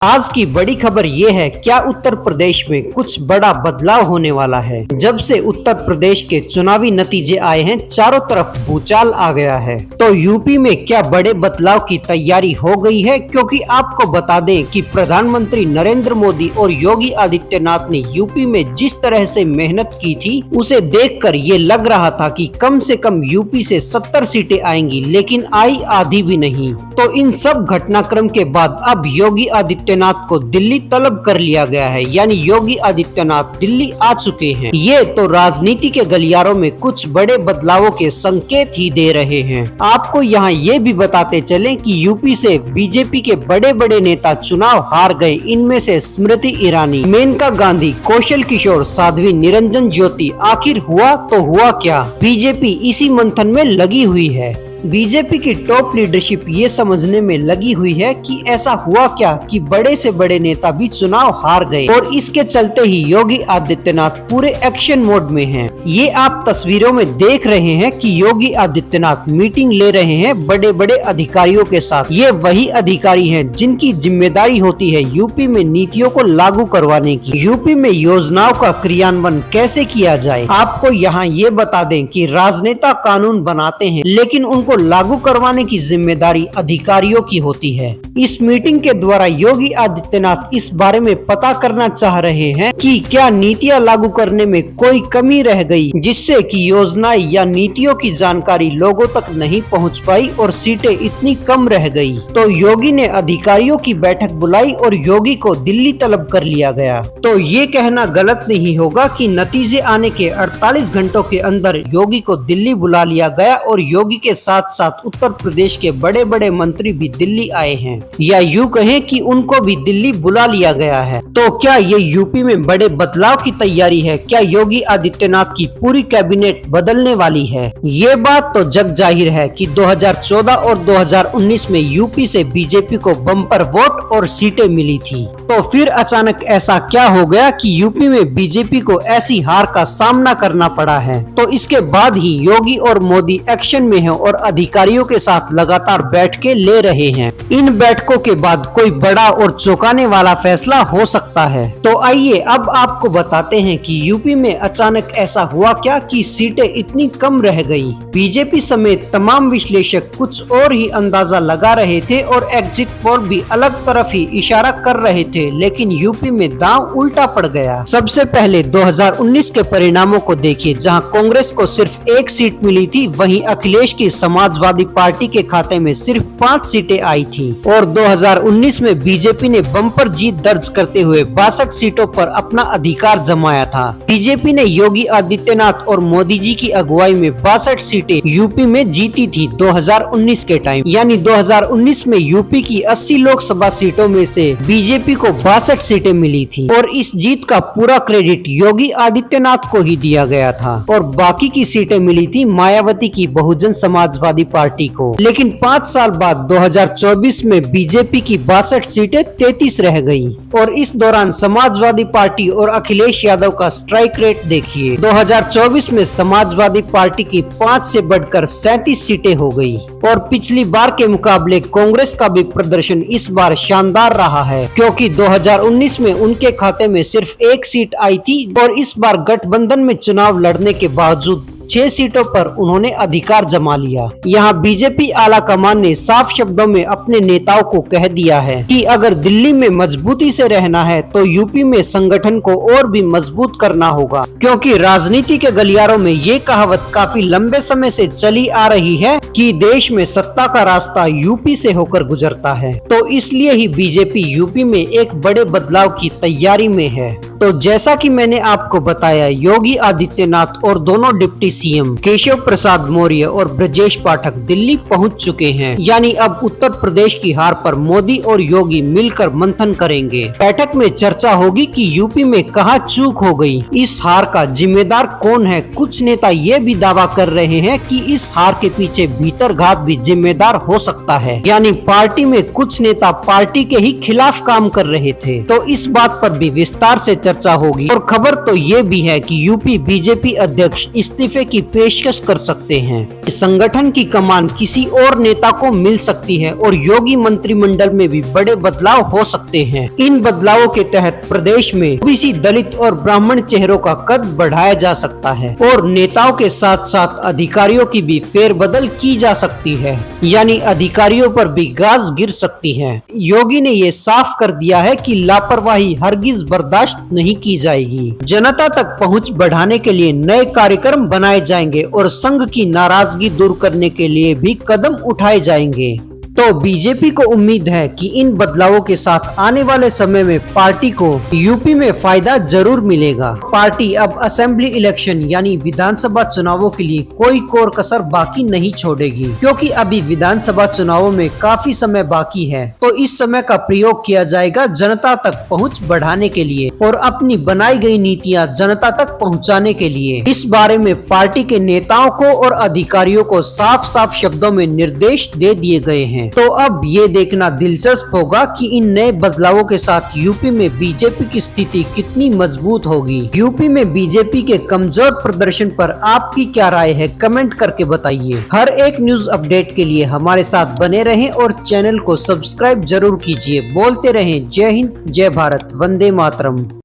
आज की बड़ी खबर ये है, क्या उत्तर प्रदेश में कुछ बड़ा बदलाव होने वाला है। जब से उत्तर प्रदेश के चुनावी नतीजे आए हैं, चारों तरफ भूचाल आ गया है। तो यूपी में क्या बड़े बदलाव की तैयारी हो गई है? क्योंकि आपको बता दें कि प्रधानमंत्री नरेंद्र मोदी और योगी आदित्यनाथ ने यूपी में जिस तरह से मेहनत की थी, उसे देखकर ये लग रहा था कि कम से कम यूपी से 70 सीटें आएंगी, लेकिन आई आधी भी नहीं। तो इन सब घटनाक्रम के बाद अब योगी आदित्यनाथ को दिल्ली तलब कर लिया गया है, यानी योगी आदित्यनाथ दिल्ली आ चुके हैं। ये तो राजनीति के गलियारों में कुछ बड़े बदलावों के संकेत ही दे रहे हैं। आपको यहाँ ये भी बताते चलें कि यूपी से बीजेपी के बड़े बड़े नेता चुनाव हार गए। इनमें से स्मृति ईरानी, मेनका गांधी, कौशल किशोर, साध्वी निरंजन ज्योति। आखिर हुआ तो हुआ क्या? बीजेपी इसी मंथन में लगी हुई है। बीजेपी की टॉप लीडरशिप ये समझने में लगी हुई है कि ऐसा हुआ क्या कि बड़े से बड़े नेता भी चुनाव हार गए, और इसके चलते ही योगी आदित्यनाथ पूरे एक्शन मोड में हैं। ये आप तस्वीरों में देख रहे हैं कि योगी आदित्यनाथ मीटिंग ले रहे हैं बड़े बड़े अधिकारियों के साथ। ये वही अधिकारी हैं जिनकी जिम्मेदारी होती है यूपी में नीतियों को लागू करवाने की, यूपी में योजनाओं का क्रियान्वयन कैसे किया जाए। आपको यहाँ ये बता दें कि राजनेता कानून बनाते हैं, लेकिन उनको लागू करवाने की जिम्मेदारी अधिकारियों की होती है। इस मीटिंग के द्वारा योगी आदित्यनाथ इस बारे में पता करना चाह रहे हैं कि क्या नीतियां लागू करने में कोई कमी रह गई, जिससे कि योजनाएं या नीतियों की जानकारी लोगों तक नहीं पहुंच पाई और सीटें इतनी कम रह गई। तो योगी ने अधिकारियों की बैठक बुलाई और योगी को दिल्ली तलब कर लिया गया। तो ये कहना गलत नहीं होगा कि नतीजे आने के 48 घंटों के अंदर योगी को दिल्ली बुला लिया गया और योगी के साथ साथ उत्तर प्रदेश के बड़े बड़े मंत्री भी दिल्ली आए हैं, या यूं कहें कि उनको भी दिल्ली बुला लिया गया है। तो क्या ये यूपी में बड़े बदलाव की तैयारी है? क्या योगी आदित्यनाथ की पूरी कैबिनेट बदलने वाली है? ये बात तो जग जाहिर है कि 2014 और 2019 में यूपी से बीजेपी को बम्पर वोट और सीटें मिली थी। तो फिर अचानक ऐसा क्या हो गया कि यूपी में बीजेपी को ऐसी हार का सामना करना पड़ा है? तो इसके बाद ही योगी और मोदी एक्शन में है और अधिकारियों के साथ लगातार बैठकें ले रहे हैं। इन बैठकों के बाद कोई बड़ा और चौंकाने वाला फैसला हो सकता है। तो आइए अब आपको बताते हैं कि यूपी में अचानक ऐसा हुआ क्या कि सीटें इतनी कम रह गई। बीजेपी समेत तमाम विश्लेषक कुछ और ही अंदाजा लगा रहे थे और एग्जिट पोल भी अलग तरफ ही इशारा कर रहे थे, लेकिन यूपी में दांव उल्टा पड़ गया। सबसे पहले 2019 के परिणामों को देखिए, जहां कांग्रेस को सिर्फ 1 सीट मिली थी, वहीं अखिलेश की समाजवादी पार्टी के खाते में सिर्फ 5 सीटें आई थी। और 2019 में बीजेपी ने बम्पर जीत दर्ज करते हुए 62 सीटों पर अपना अधिकार जमाया था। बीजेपी ने योगी आदित्यनाथ और मोदी जी की अगुवाई में 62 सीटें यूपी में जीती थी 2019 के टाइम, यानी 2019 में यूपी की 80 लोकसभा सीटों में से बीजेपी को 62 सीटें मिली थी, और इस जीत का पूरा क्रेडिट योगी आदित्यनाथ को ही दिया गया था, और बाकी की सीटें मिली थी मायावती की बहुजन समाजवादी पार्टी को। लेकिन 5 साल बाद 2024 में बीजेपी की 62 सीटें 33 रह गई, और इस दौरान समाजवादी पार्टी और अखिलेश यादव का स्ट्राइक रेट देखिए। 2024 में समाजवादी पार्टी की 5 से बढ़कर 37 सीटें हो गई, और पिछली बार के मुकाबले कांग्रेस का भी प्रदर्शन इस बार शानदार रहा है, क्योंकि 2019 में उनके खाते में सिर्फ 1 सीट आई थी, और इस बार गठबंधन में चुनाव लड़ने के बावजूद 6 सीटों पर उन्होंने अधिकार जमा लिया। यहाँ बीजेपी आला कमान ने साफ शब्दों में अपने नेताओं को कह दिया है कि अगर दिल्ली में मजबूती से रहना है तो यूपी में संगठन को और भी मजबूत करना होगा, क्योंकि राजनीति के गलियारों में ये कहावत काफी लंबे समय से चली आ रही है कि देश में सत्ता का रास्ता यूपी से होकर गुजरता है। तो इसलिए ही बीजेपी यूपी में एक बड़े बदलाव की तैयारी में है। तो जैसा कि मैंने आपको बताया, योगी आदित्यनाथ और दोनों डिप्टी सीएम केशव प्रसाद मौर्य और ब्रजेश पाठक दिल्ली पहुंच चुके हैं, यानी अब उत्तर प्रदेश की हार पर मोदी और योगी मिलकर मंथन करेंगे। बैठक में चर्चा होगी कि यूपी में कहां चूक हो गई, इस हार का जिम्मेदार कौन है। कुछ नेता ये भी दावा कर रहे हैं कि इस हार के पीछे भीतरघात भी जिम्मेदार हो सकता है, यानी पार्टी में कुछ नेता पार्टी के ही खिलाफ काम कर रहे थे। तो इस बात पर भी विस्तार से चर्चा होगी। और खबर तो ये भी है कि यूपी बीजेपी अध्यक्ष इस्तीफे की पेशकश कर सकते हैं। संगठन की कमान किसी और नेता को मिल सकती है और योगी मंत्रिमंडल में भी बड़े बदलाव हो सकते हैं। इन बदलावों के तहत प्रदेश में ओबीसी, दलित और ब्राह्मण चेहरों का कद बढ़ाया जा सकता है और नेताओं के साथ साथ अधिकारियों की भी फेरबदल की जा सकती है, यानी अधिकारियों पर भी गाज गिर सकती है। योगी ने ये साफ कर दिया है कि लापरवाही हरगिज बर्दाश्त नहीं की जाएगी। जनता तक पहुंच बढ़ाने के लिए नए कार्यक्रम बनाए जाएंगे और संघ की नाराजगी दूर करने के लिए भी कदम उठाए जाएंगे। तो बीजेपी को उम्मीद है कि इन बदलावों के साथ आने वाले समय में पार्टी को यूपी में फायदा जरूर मिलेगा। पार्टी अब असेंबली इलेक्शन यानी विधानसभा चुनावों के लिए कोई कोर कसर बाकी नहीं छोड़ेगी, क्योंकि अभी विधानसभा चुनावों में काफी समय बाकी है। तो इस समय का प्रयोग किया जाएगा जनता तक पहुंच बढ़ाने के लिए और अपनी बनाई गई नीतियां जनता तक पहुंचाने के लिए। इस बारे में पार्टी के नेताओं को और अधिकारियों को साफ साफ शब्दों में निर्देश दे दिए गए हैं। तो अब ये देखना दिलचस्प होगा कि इन नए बदलावों के साथ यूपी में बीजेपी की स्थिति कितनी मजबूत होगी। यूपी में बीजेपी के कमजोर प्रदर्शन पर आपकी क्या राय है, कमेंट करके बताइए। हर एक न्यूज अपडेट के लिए हमारे साथ बने रहें और चैनल को सब्सक्राइब जरूर कीजिए। बोलते रहें जय हिंद, जय भारत, वंदे मातरम।